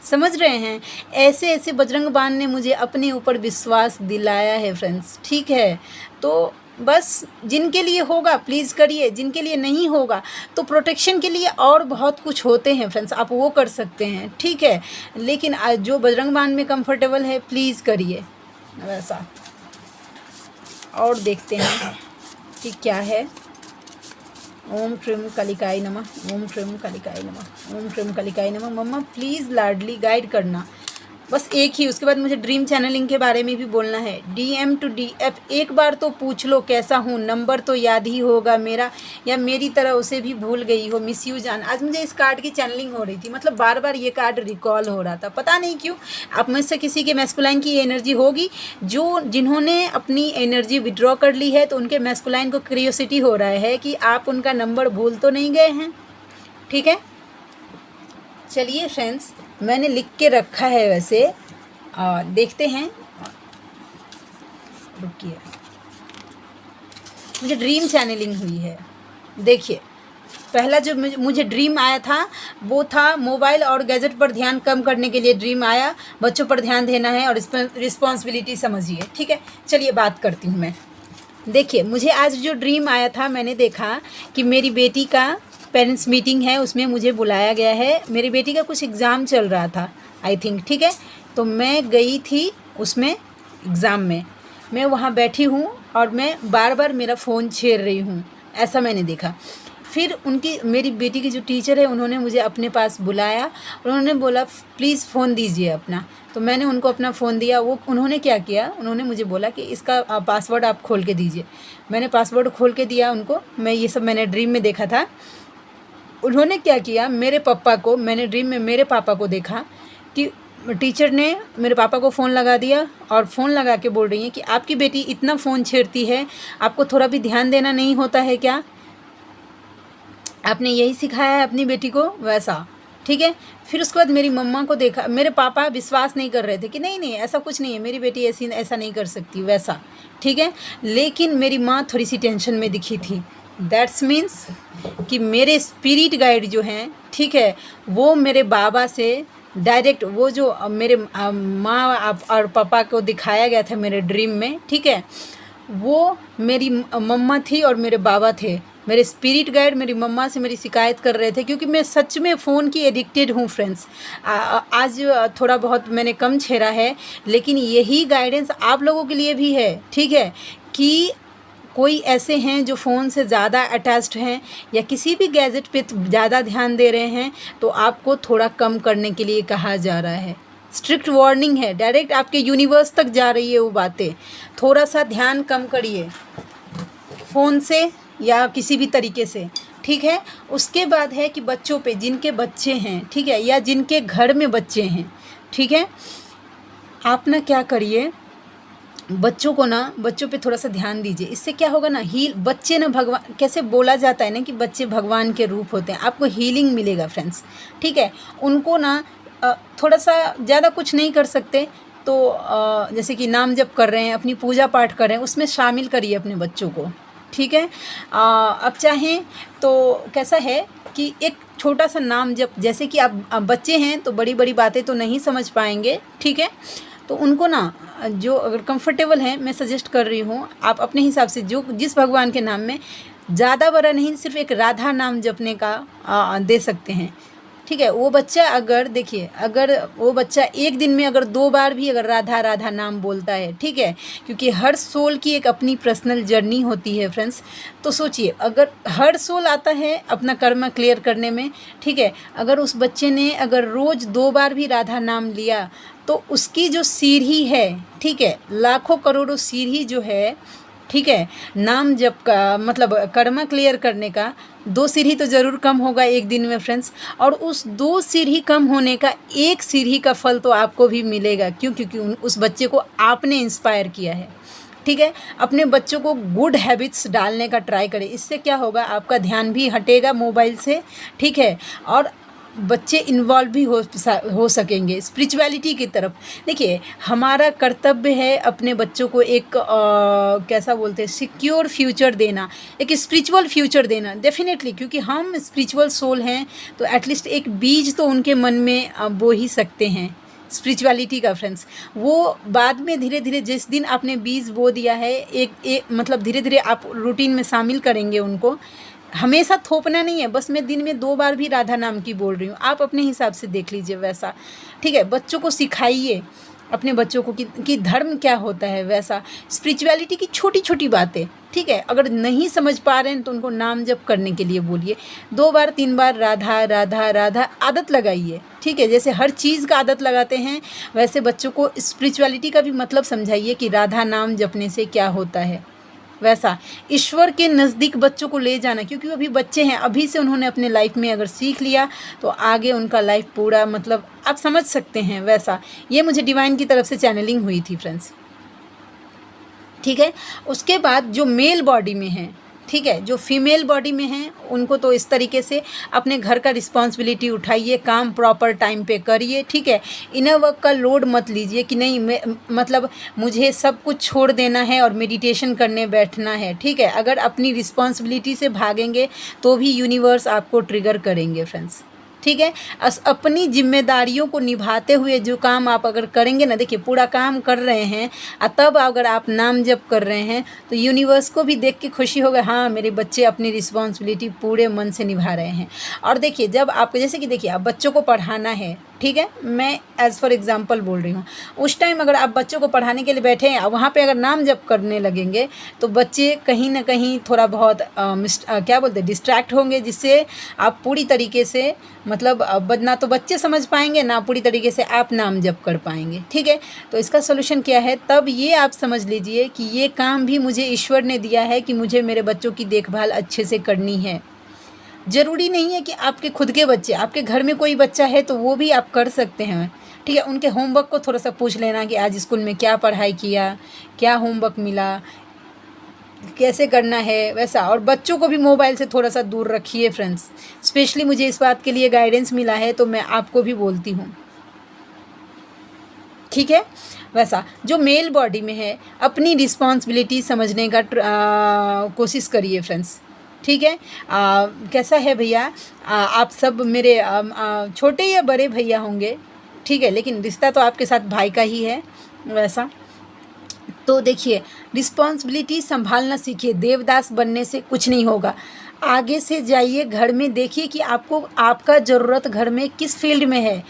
समझ रहे हैं? ऐसे ऐसे बजरंग बाण ने मुझे अपने ऊपर विश्वास दिलाया है फ्रेंड्स, ठीक है। तो बस जिनके लिए होगा प्लीज़ करिए, जिनके लिए नहीं होगा तो प्रोटेक्शन के लिए और बहुत कुछ होते हैं फ्रेंड्स, आप वो कर सकते हैं, ठीक है। लेकिन जो बजरंग बाण में कंफर्टेबल है प्लीज़ करिए वैसा। और देखते हैं कि क्या है। ओम क्रीम कालिकाय नमः, ओम क्रीम कालिकाय नमः, ओम क्रीम कालिकाय नमः। मम्मा प्लीज़ लाडली गाइड करना, बस एक ही। उसके बाद मुझे ड्रीम चैनलिंग के बारे में भी बोलना है। DM to DF एक बार तो पूछ लो कैसा हूँ, नंबर तो याद ही होगा मेरा, या मेरी तरह उसे भी भूल गई हो। मिस यू जान। आज मुझे इस कार्ड की चैनलिंग हो रही थी, मतलब बार बार ये कार्ड रिकॉल हो रहा था, पता नहीं क्यों। आप में से किसी के मैस्कुलाइन की एनर्जी होगी, जिन्होंने अपनी एनर्जी विड्रॉ कर ली है, तो उनके मैस्कुलाइन को क्यूरियोसिटी हो रहा है कि आप उनका नंबर भूल तो नहीं गए हैं, ठीक है। चलिए फ्रेंड्स, मैंने लिख के रखा है वैसे, देखते हैं। रुकिए, मुझे ड्रीम चैनलिंग हुई है। देखिए, पहला जो मुझे ड्रीम आया था वो था मोबाइल और गैजेट पर ध्यान कम करने के लिए ड्रीम आया, बच्चों पर ध्यान देना है और रिस्पॉन्सिबिलिटी समझिए, ठीक है। चलिए बात करती हूँ मैं। देखिए, मुझे आज जो ड्रीम आया था, मैंने देखा कि मेरी बेटी का पेरेंट्स मीटिंग है, उसमें मुझे बुलाया गया है। मेरी बेटी का कुछ एग्ज़ाम चल रहा था आई थिंक, ठीक है। तो मैं गई थी उसमें एग्ज़ाम में, मैं वहाँ बैठी हूँ और मैं बार बार मेरा फ़ोन छेड़ रही हूँ, ऐसा मैंने देखा। फिर मेरी बेटी की जो टीचर है, उन्होंने मुझे अपने पास बुलाया, उन्होंने बोला प्लीज़ फ़ोन दीजिए अपना। तो मैंने उनको अपना फ़ोन दिया। उन्होंने क्या किया, उन्होंने मुझे बोला कि इसका पासवर्ड आप खोल के दीजिए। मैंने पासवर्ड खोल के दिया उनको। ये सब मैंने ड्रीम में देखा था। उन्होंने क्या किया, मैंने ड्रीम में मेरे पापा को देखा कि टीचर ने मेरे पापा को फ़ोन लगा दिया और फ़ोन लगा के बोल रही हैं कि आपकी बेटी इतना फ़ोन छेड़ती है, आपको थोड़ा भी ध्यान देना नहीं होता है क्या? आपने यही सिखाया है अपनी बेटी को? वैसा ठीक है। फिर उसके बाद मेरी मम्मा को देखा, मेरे पापा विश्वास नहीं कर रहे थे कि नहीं नहीं ऐसा कुछ नहीं है, मेरी बेटी ऐसा नहीं कर सकती वैसा, ठीक है। लेकिन मेरी माँ थोड़ी सी टेंशन में दिखी थी। दैट्स मीन्स कि मेरे स्पिरिट गाइड जो हैं, ठीक है, वो मेरे बाबा से डायरेक्ट, वो जो मेरे माँ और पापा को दिखाया गया था मेरे ड्रीम में, ठीक है, वो मेरी मम्मा थी और मेरे बाबा थे। मेरे स्पिरिट गाइड मेरी मम्मा से मेरी शिकायत कर रहे थे, क्योंकि मैं सच में फ़ोन की एडिक्टेड हूँ फ्रेंड्स। आज थोड़ा बहुत मैंने कम छेड़ा है, लेकिन यही गाइडेंस आप लोगों के लिए भी है, ठीक है, कि कोई ऐसे हैं जो फ़ोन से ज़्यादा अटैच्ड हैं या किसी भी गैजेट पे ज़्यादा ध्यान दे रहे हैं, तो आपको थोड़ा कम करने के लिए कहा जा रहा है। स्ट्रिक्ट वार्निंग है, डायरेक्ट आपके यूनिवर्स तक जा रही है वो बातें। थोड़ा सा ध्यान कम करिए फ़ोन से या किसी भी तरीके से, ठीक है। उसके बाद है कि बच्चों पे, जिनके बच्चे हैं, ठीक है, या जिनके घर में बच्चे हैं, ठीक है, आप ना क्या करिए, बच्चों को ना, बच्चों पे थोड़ा सा ध्यान दीजिए। इससे क्या होगा ना, बच्चे ना भगवान, कैसे बोला जाता है ना कि बच्चे भगवान के रूप होते हैं, आपको हीलिंग मिलेगा फ्रेंड्स, ठीक है। उनको ना थोड़ा सा ज़्यादा कुछ नहीं कर सकते तो जैसे कि नाम जप कर रहे हैं, अपनी पूजा पाठ कर रहे हैं, उसमें शामिल करिए अपने बच्चों को, ठीक है। अब चाहें तो कैसा है कि एक छोटा सा नाम जप, जैसे कि आप बच्चे हैं तो बड़ी बड़ी बातें तो नहीं समझ पाएंगे, ठीक है, तो उनको ना जो अगर कंफर्टेबल है, मैं सजेस्ट कर रही हूँ, आप अपने हिसाब से जो जिस भगवान के नाम में, ज़्यादा बड़ा नहीं, सिर्फ एक राधा नाम जपने का दे सकते हैं, ठीक है। वो बच्चा अगर देखिए, अगर वो बच्चा एक दिन में अगर 2 बार भी अगर राधा राधा नाम बोलता है, ठीक है, क्योंकि हर सोल की एक अपनी पर्सनल जर्नी होती है फ्रेंड्स। तो सोचिए, अगर हर सोल आता है अपना कर्म क्लियर करने में, ठीक है, अगर उस बच्चे ने अगर रोज़ 2 बार भी राधा नाम लिया, तो उसकी जो सीढ़ी है, ठीक है, लाखों करोड़ों सीढ़ी जो है, ठीक है, नाम जप का मतलब कर्मा क्लियर करने का 2 सीढ़ी तो ज़रूर कम होगा एक दिन में फ्रेंड्स। और उस 2 सीढ़ी कम होने का 1 सीढ़ी का फल तो आपको भी मिलेगा, क्यों? क्योंकि उस बच्चे को आपने इंस्पायर किया है, ठीक है। अपने बच्चों को गुड हैबिट्स डालने का ट्राई करें। इससे क्या होगा, आपका ध्यान भी हटेगा मोबाइल से, ठीक है, और बच्चे इन्वॉल्व भी हो सकेंगे स्पिरिचुअलिटी की तरफ। देखिए, हमारा कर्तव्य है अपने बच्चों को एक कैसा बोलते हैं, सिक्योर फ्यूचर देना, एक स्पिरिचुअल फ्यूचर देना डेफिनेटली, क्योंकि हम स्पिरिचुअल सोल हैं, तो एटलीस्ट एक बीज तो उनके मन में बो ही सकते हैं स्पिरिचुअलिटी का फ्रेंड्स। वो बाद में धीरे धीरे, जिस दिन आपने बीज बो दिया है, एक मतलब धीरे धीरे आप रूटीन में शामिल करेंगे उनको। हमेशा थोपना नहीं है, बस मैं दिन में 2 बार भी राधा नाम की बोल रही हूँ, आप अपने हिसाब से देख लीजिए वैसा, ठीक है। बच्चों को सिखाइए, अपने बच्चों को कि धर्म क्या होता है, वैसा स्पिरिचुअलिटी की छोटी छोटी बातें, ठीक है। अगर नहीं समझ पा रहे हैं तो उनको नाम जप करने के लिए बोलिए, 2 बार 3 बार राधा राधा राधा आदत लगाइए, ठीक है। जैसे हर चीज़ का आदत लगाते हैं, वैसे बच्चों को स्पिरिचुअलिटी का भी मतलब समझाइए कि राधा नाम जपने से क्या होता है, वैसा ईश्वर के नज़दीक बच्चों को ले जाना, क्योंकि वो अभी बच्चे हैं, अभी से उन्होंने अपने लाइफ में अगर सीख लिया तो आगे उनका लाइफ पूरा मतलब आप समझ सकते हैं वैसा। ये मुझे डिवाइन की तरफ से चैनलिंग हुई थी फ्रेंड्स, ठीक है। उसके बाद जो मेल बॉडी में है, ठीक है, जो फीमेल बॉडी में हैं, उनको तो इस तरीके से अपने घर का रिस्पॉन्सिबिलिटी उठाइए, काम प्रॉपर टाइम पे करिए, ठीक है। इनर वर्क का लोड मत लीजिए कि नहीं मतलब मुझे सब कुछ छोड़ देना है और मेडिटेशन करने बैठना है, ठीक है। अगर अपनी रिस्पॉन्सिबिलिटी से भागेंगे तो भी यूनिवर्स आपको ट्रिगर करेंगे फ्रेंड्स, ठीक है। अपनी जिम्मेदारियों को निभाते हुए जो काम आप अगर करेंगे ना, देखिए पूरा काम कर रहे हैं तब अगर आप नाम जप कर रहे हैं तो यूनिवर्स को भी देख के खुशी होगा, हाँ मेरे बच्चे अपनी रिस्पॉन्सिबिलिटी पूरे मन से निभा रहे हैं। और देखिए, जब आपको जैसे कि देखिए, आप बच्चों को पढ़ाना है, ठीक है, मैं एज़ फॉर एग्जांपल बोल रही हूँ, उस टाइम अगर आप बच्चों को पढ़ाने के लिए बैठे हैं, वहाँ पे अगर नाम जप करने लगेंगे तो बच्चे कहीं ना कहीं थोड़ा बहुत क्या बोलते हैं, डिस्ट्रैक्ट होंगे, जिससे आप पूरी तरीके से मतलब ना तो बच्चे समझ पाएंगे, ना पूरी तरीके से आप नाम जप कर पाएंगे, ठीक है। तो इसका सोल्यूशन क्या है, तब ये आप समझ लीजिए कि ये काम भी मुझे ईश्वर ने दिया है कि मुझे मेरे बच्चों की देखभाल अच्छे से करनी है। ज़रूरी नहीं है कि आपके खुद के बच्चे, आपके घर में कोई बच्चा है तो वो भी आप कर सकते हैं, ठीक है। उनके होमवर्क को थोड़ा सा पूछ लेना कि आज स्कूल में क्या पढ़ाई किया, क्या होमवर्क मिला, कैसे करना है वैसा। और बच्चों को भी मोबाइल से थोड़ा सा दूर रखिए फ्रेंड्स, स्पेशली मुझे इस बात के लिए गाइडेंस मिला है तो मैं आपको भी बोलती हूँ, ठीक है। वैसा जो मेल बॉडी में है अपनी रिस्पॉन्सिबिलिटी समझने का कोशिश करिए फ्रेंड्स, ठीक है। कैसा है भैया, आप सब मेरे छोटे या बड़े भैया होंगे, ठीक है, लेकिन रिश्ता तो आपके साथ भाई का ही है वैसा। तो देखिए रिस्पॉन्सिबिलिटी संभालना सीखिए, देवदास बनने से कुछ नहीं होगा। आगे से जाइए, घर में देखिए कि आपको आपका ज़रूरत घर में किस फील्ड में है,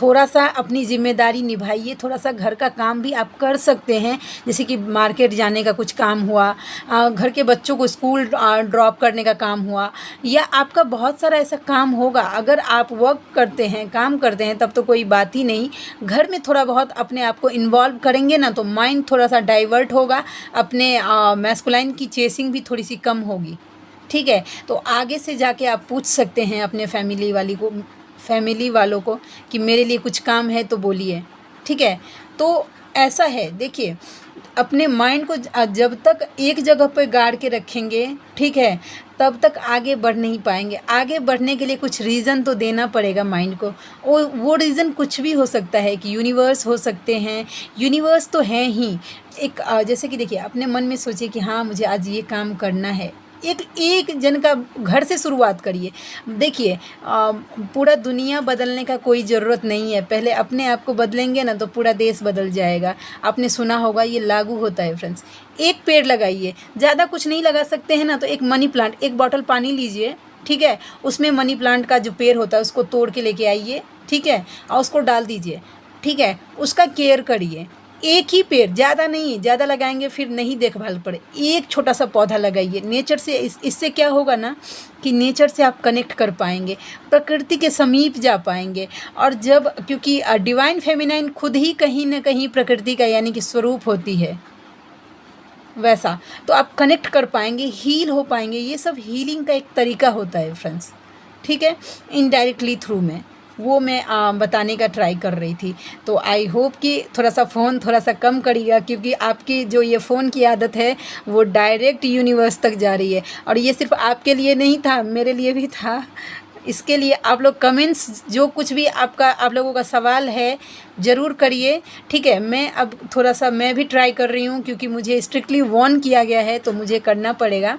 थोड़ा सा अपनी जिम्मेदारी निभाइए, थोड़ा सा घर का काम भी आप कर सकते हैं, जैसे कि मार्केट जाने का कुछ काम हुआ, घर के बच्चों को स्कूल ड्रॉप करने का काम हुआ, या आपका बहुत सारा ऐसा काम होगा। अगर आप वर्क करते हैं, काम करते हैं, तब तो कोई बात ही नहीं। घर में थोड़ा बहुत अपने आप को इन्वॉल्व करेंगे ना तो माइंड थोड़ा सा डाइवर्ट होगा, अपने मैस्कुलाइन की चेसिंग भी थोड़ी सी कम होगी, ठीक है। तो आगे से जाके आप पूछ सकते हैं अपने फैमिली वालों को कि मेरे लिए कुछ काम है तो बोलिए, ठीक है। तो ऐसा है, देखिए अपने माइंड को जब तक एक जगह पर गाड़ के रखेंगे, ठीक है, तब तक आगे बढ़ नहीं पाएंगे। आगे बढ़ने के लिए कुछ रीज़न तो देना पड़ेगा माइंड को। वो रीज़न कुछ भी हो सकता है कि यूनिवर्स हो सकते हैं, यूनिवर्स तो हैं ही एक। जैसे कि देखिए अपने मन में सोचिए कि हाँ मुझे आज ये काम करना है, एक जन का घर से शुरुआत करिए। देखिए पूरा दुनिया बदलने का कोई ज़रूरत नहीं है, पहले अपने आप को बदलेंगे ना तो पूरा देश बदल जाएगा। आपने सुना होगा, ये लागू होता है फ्रेंड्स। एक पेड़ लगाइए, ज़्यादा कुछ नहीं लगा सकते हैं ना तो एक मनी प्लांट, एक बॉटल पानी लीजिए, ठीक है, उसमें मनी प्लांट का जो पेड़ होता है उसको तोड़ के लेके आइए, ठीक है, और उसको डाल दीजिए, ठीक है, उसका केयर करिए। एक ही पेड़, ज़्यादा नहीं, ज़्यादा लगाएंगे फिर नहीं देखभाल पड़े, एक छोटा सा पौधा लगाइए नेचर से। इससे क्या होगा ना कि नेचर से आप कनेक्ट कर पाएंगे, प्रकृति के समीप जा पाएंगे। और जब क्योंकि डिवाइन फेमिनाइन खुद ही कहीं ना कहीं प्रकृति का यानी कि स्वरूप होती है वैसा, तो आप कनेक्ट कर पाएंगे, हील हो पाएंगे। ये सब हीलिंग का एक तरीका होता है फ्रेंड्स, ठीक है, इनडायरेक्टली थ्रू में वो मैं बताने का ट्राई कर रही थी। तो आई होप कि थोड़ा सा फ़ोन थोड़ा सा कम करिएगा, क्योंकि आपकी जो ये फ़ोन की आदत है वो डायरेक्ट यूनिवर्स तक जा रही है। और ये सिर्फ आपके लिए नहीं था, मेरे लिए भी था। इसके लिए आप लोग कमेंट्स जो कुछ भी आप लोगों का सवाल है ज़रूर करिए, ठीक है। मैं अब थोड़ा सा मैं भी ट्राई कर रही हूँ, क्योंकि मुझे स्ट्रिक्टली वार्न किया गया है तो मुझे करना पड़ेगा,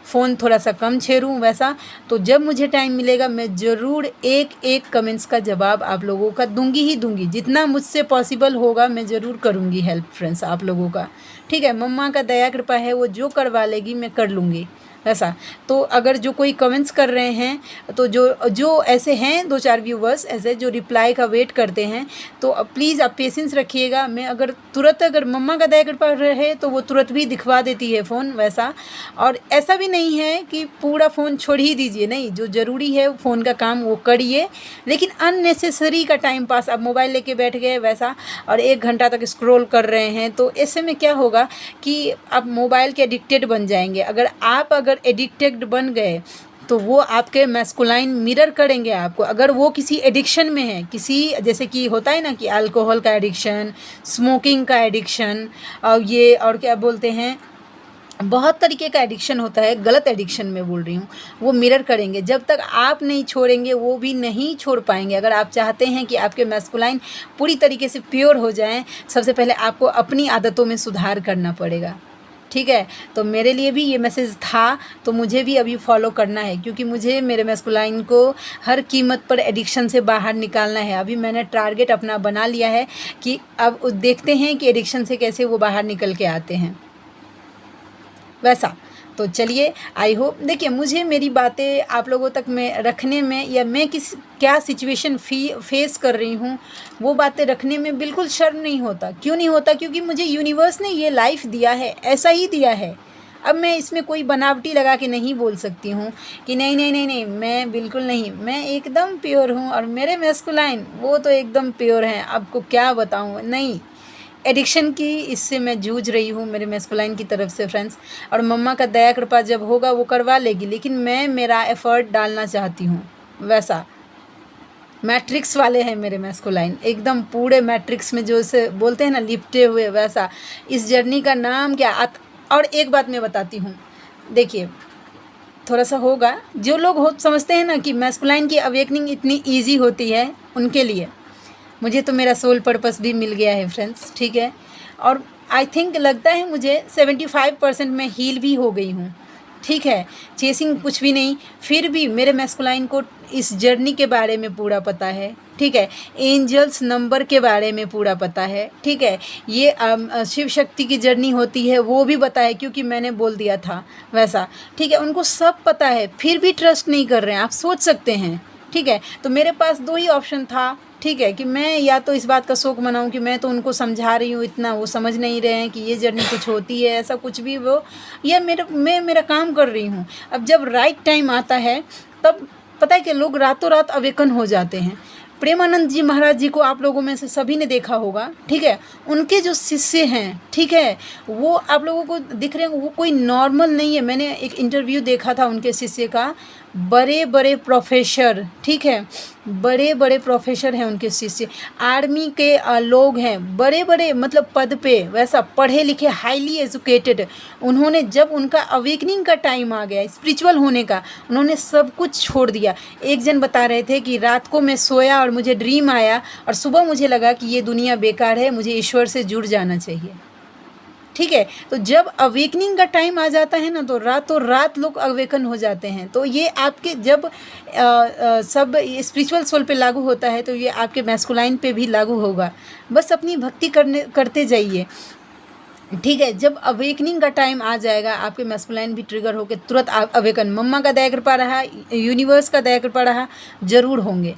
फ़ोन थोड़ा सा कम छेड़ूँ वैसा। तो जब मुझे टाइम मिलेगा मैं ज़रूर एक एक कमेंट्स का जवाब आप लोगों का दूंगी ही दूंगी, जितना मुझसे पॉसिबल होगा मैं ज़रूर करूँगी हेल्प फ्रेंड्स आप लोगों का, ठीक है। मम्मा का दया कृपा है, वो जो करवा लेगी मैं कर लूँगी ऐसा। तो अगर जो कोई कमेंट्स कर रहे हैं तो जो ऐसे हैं 2-4 व्यूवर्स ऐसे जो रिप्लाई का वेट करते हैं, तो प्लीज़ आप पेशेंस रखिएगा। मैं अगर मम्मा का दया कृपा रहे तो वो तुरंत भी दिखवा देती है फ़ोन वैसा। और ऐसा भी नहीं है कि पूरा फ़ोन छोड़ ही दीजिए, नहीं, जो ज़रूरी है फ़ोन का काम वो करिए, लेकिन अननेसेसरी का टाइम पास आप मोबाइल लेके बैठ गए वैसा और 1 घंटा तक स्क्रॉल कर रहे हैं, तो ऐसे में क्या होगा कि आप मोबाइल के एडिक्टेड बन जाएंगे। अगर एडिक्टेड बन गए तो वो आपके मैस्कुलाइन मिरर करेंगे आपको। अगर वो किसी एडिक्शन में है, किसी जैसे कि होता है ना कि अल्कोहल का एडिक्शन, स्मोकिंग का एडिक्शन, और क्या बोलते हैं, बहुत तरीके का एडिक्शन होता है, गलत एडिक्शन में बोल रही हूँ, वो मिरर करेंगे। जब तक आप नहीं छोड़ेंगे वो भी नहीं छोड़ पाएंगे। अगर आप चाहते हैं कि आपके मैस्कुलाइन पूरी तरीके से प्योर हो जाएं, सबसे पहले आपको अपनी आदतों में सुधार करना पड़ेगा, ठीक है। तो मेरे लिए भी ये मैसेज था, तो मुझे भी अभी फॉलो करना है, क्योंकि मुझे मेरे मैस्कुलाइन को हर कीमत पर एडिक्शन से बाहर निकालना है। अभी मैंने टारगेट अपना बना लिया है कि अब देखते हैं कि एडिक्शन से कैसे वो बाहर निकल के आते हैं वैसा। तो चलिए, आई होप, देखिए मुझे मेरी बातें आप लोगों तक में रखने में, या मैं क्या सिचुएशन फेस कर रही हूँ वो बातें रखने में बिल्कुल शर्म नहीं होता। क्यों नहीं होता? क्योंकि मुझे यूनिवर्स ने ये लाइफ दिया है, ऐसा ही दिया है। अब मैं इसमें कोई बनावटी लगा के नहीं बोल सकती हूँ कि नहीं नहीं नहीं नहीं, मैं बिल्कुल नहीं, मैं एकदम प्योर हूँ और मेरे मैस्कुलाइन वो तो एकदम प्योर हैं। आपको क्या बताऊँ, नहीं, एडिक्शन की इससे मैं जूझ रही हूँ मेरे मैस्कुलाइन की तरफ से फ्रेंड्स। और मम्मा का दया कृपा जब होगा वो करवा लेगी, लेकिन मैं मेरा एफ़र्ट डालना चाहती हूँ वैसा। मैट्रिक्स वाले हैं मेरे मैस्कुलाइन, एकदम पूरे मैट्रिक्स में, जो इसे बोलते हैं ना लिपटे हुए वैसा। इस जर्नी का नाम क्या, और एक बात मैं बताती हूँ, देखिए थोड़ा सा होगा, जो लोग समझते हैं ना कि मैस्कुलाइन की अवेकनिंग इतनी ईजी होती है, उनके लिए मुझे तो मेरा सोल पर्पस भी मिल गया है फ्रेंड्स, ठीक है। और आई थिंक लगता है मुझे 75% मैं हील भी हो गई हूँ, ठीक है। चेसिंग कुछ भी नहीं, फिर भी मेरे मैस्कुलाइन को इस जर्नी के बारे में पूरा पता है, ठीक है। एंजल्स नंबर के बारे में पूरा पता है, ठीक है। ये शिव शक्ति की जर्नी होती है वो भी पता है, क्योंकि मैंने बोल दिया था वैसा, ठीक है। उनको सब पता है, फिर भी ट्रस्ट नहीं कर रहे हैं, आप सोच सकते हैं, ठीक है। तो मेरे पास दो ही ऑप्शन था, ठीक है, कि मैं या तो इस बात का शोक मनाऊं कि मैं तो उनको समझा रही हूँ इतना, वो समझ नहीं रहे हैं कि ये जर्नी कुछ होती है, ऐसा कुछ भी वो, या मैं मेरा काम कर रही हूँ। अब जब राइट टाइम आता है तब पता है कि लोग रातों रात अवेकन हो जाते हैं। प्रेमानंद जी महाराज जी को आप लोगों में से सभी ने देखा होगा, ठीक है। उनके जो शिष्य हैं, ठीक है, वो आप लोगों को दिख रहे हैं, वो कोई नॉर्मल नहीं है। मैंने एक इंटरव्यू देखा था उनके शिष्य का, बड़े बड़े प्रोफेसर, ठीक है, बड़े बड़े प्रोफेसर हैं उनके शिष्य, आर्मी के लोग हैं, बड़े बड़े मतलब पद पे, वैसा पढ़े लिखे, हाईली एजुकेटेड। उन्होंने जब उनका अवेकनिंग का टाइम आ गया स्पिरिचुअल होने का, उन्होंने सब कुछ छोड़ दिया। एक जन बता रहे थे कि रात को मैं सोया और मुझे ड्रीम आया और सुबह मुझे लगा कि ये दुनिया बेकार है, मुझे ईश्वर से जुड़ जाना चाहिए, ठीक है। तो जब अवेकनिंग का टाइम आ जाता है ना, तो रातों रात लोग अवेकन हो जाते हैं। तो ये आपके जब सब स्पिरिचुअल सोल पे लागू होता है, तो ये आपके मैस्कुलाइन पे भी लागू होगा। बस अपनी भक्ति करते जाइए, ठीक है। जब अवेकनिंग का टाइम आ जाएगा, आपके मैस्कुलाइन भी ट्रिगर होकर तुरंत अवेकन, मम्मा का दया कृपा रहा, यूनिवर्स का दया कृपा रहा, ज़रूर होंगे,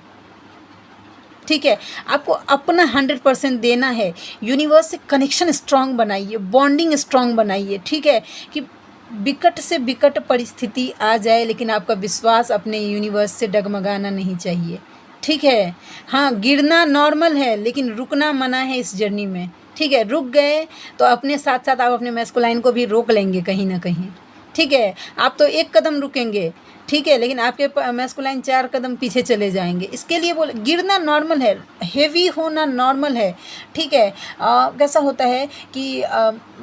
ठीक है। आपको अपना 100% देना है। यूनिवर्स से कनेक्शन स्ट्रांग बनाइए, बॉन्डिंग स्ट्रांग बनाइए, ठीक है। कि विकट से विकट परिस्थिति आ जाए, लेकिन आपका विश्वास अपने यूनिवर्स से डगमगाना नहीं चाहिए, ठीक है। हाँ, गिरना नॉर्मल है, लेकिन रुकना मना है इस जर्नी में, ठीक है। रुक गए तो अपने साथ साथ आप अपने मैस्कुलाइन को भी रोक लेंगे कहीं ना कहीं, ठीक है। आप तो एक कदम रुकेंगे, ठीक है, लेकिन आपके मैस्कुलाइन 4 कदम पीछे चले जाएंगे। इसके लिए बोल, गिरना नॉर्मल है, हेवी होना नॉर्मल है, ठीक है। कैसा होता है कि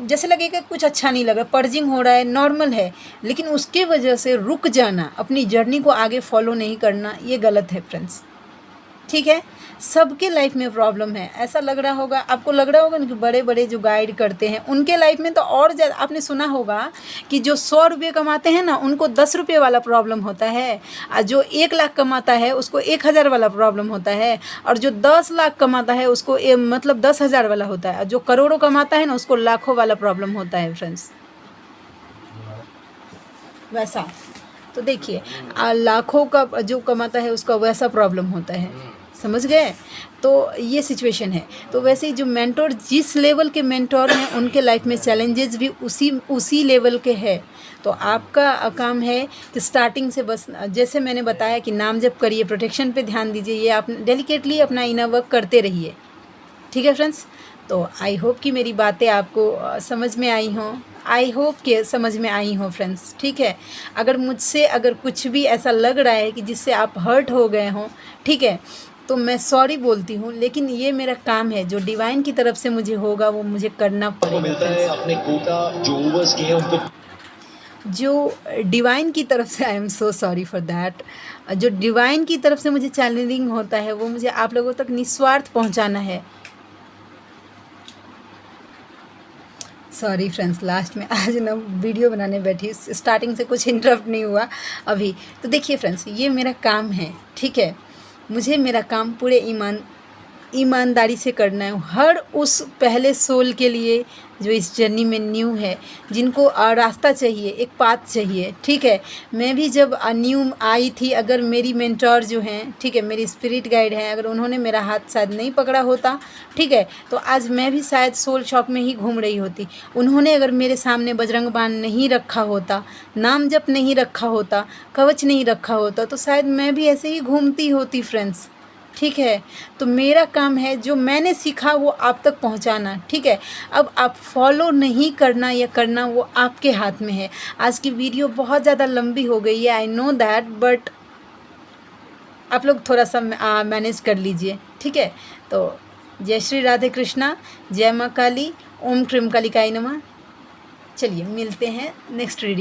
जैसे लगेगा कुछ अच्छा नहीं लग रहा, पर्जिंग हो रहा है, नॉर्मल है, लेकिन उसके वजह से रुक जाना, अपनी जर्नी को आगे फॉलो नहीं करना, ये गलत है फ्रेंड्स, ठीक है। सबके लाइफ में प्रॉब्लम है, ऐसा लग रहा होगा आपको, लग रहा होगा ना कि बड़े बड़े जो गाइड करते हैं उनके लाइफ में तो और ज़्यादा। आपने सुना होगा कि जो 100 रुपये कमाते हैं ना, उनको 10 रुपये वाला प्रॉब्लम होता है, और जो 1 लाख कमाता है उसको 1000 वाला प्रॉब्लम होता है, और जो 10 लाख कमाता है उसको मतलब 10,000 वाला होता है, और जो करोड़ों कमाता है ना उसको लाखों वाला प्रॉब्लम होता है फ्रेंड्स, वैसा। तो देखिए लाखों का जो कमाता है उसका वैसा प्रॉब्लम होता है, समझ गए। तो ये सिचुएशन है। तो वैसे ही जो मेंटोर, जिस लेवल के मेंटोर हैं उनके लाइफ में चैलेंजेस भी उसी लेवल के हैं। तो आपका काम है कि स्टार्टिंग से बस जैसे मैंने बताया कि नाम जप करिए, प्रोटेक्शन पे ध्यान दीजिए, ये आप डेलिकेटली अपना इनर वर्क करते रहिए, ठीक है फ्रेंड्स। तो आई होप कि मेरी बातें आपको समझ में आई हों, आई होप कि समझ में आई हों फ्रेंड्स, ठीक है। अगर मुझसे अगर कुछ भी ऐसा लग रहा है कि जिससे आप हर्ट हो गए हों, ठीक है, तो मैं सॉरी बोलती हूँ, लेकिन ये मेरा काम है, जो डिवाइन की तरफ से मुझे होगा वो मुझे करना पड़ेगा। मिलता है अपने कोटा जो ओवर्स किए हैं उनको, जो डिवाइन की तरफ से, I am so sorry for that, जो डिवाइन की तरफ से मुझे चैनलिंग होता है वो मुझे आप लोगों तक निस्वार्थ पहुँचाना है। सॉरी फ्रेंड्स, लास्ट में आज ना वीडियो बनाने बैठी, स्टार्टिंग से कुछ इंटरप्ट नहीं हुआ अभी। तो देखिए फ्रेंड्स, ये मेरा काम है, ठीक है। मुझे मेरा काम पूरे ईमानदारी से करना है। हर उस पहले सोल के लिए जो इस जर्नी में न्यू है, जिनको रास्ता चाहिए, एक पाथ चाहिए, ठीक है। मैं भी जब न्यू आई थी, अगर मेरी मेंटोर जो हैं, ठीक है, मेरी स्पिरिट गाइड हैं, अगर उन्होंने मेरा हाथ शायद नहीं पकड़ा होता, ठीक है, तो आज मैं भी शायद सोल शॉप में ही घूम रही होती। उन्होंने अगर मेरे सामने बजरंग बाण नहीं रखा होता, नाम जप नहीं रखा होता, कवच नहीं रखा होता, तो शायद मैं भी ऐसे ही घूमती होती फ्रेंड्स, ठीक है। तो मेरा काम है जो मैंने सीखा वो आप तक पहुंचाना, ठीक है। अब आप फॉलो नहीं करना या करना वो आपके हाथ में है। आज की वीडियो बहुत ज़्यादा लंबी हो गई है, आई नो दैट, बट आप लोग थोड़ा सा मैनेज कर लीजिए, ठीक है। तो जय श्री राधे कृष्णा, जय माँ काली, ओम क्रीम कालिकाय नमः। चलिए मिलते हैं नेक्स्ट रीडिंग।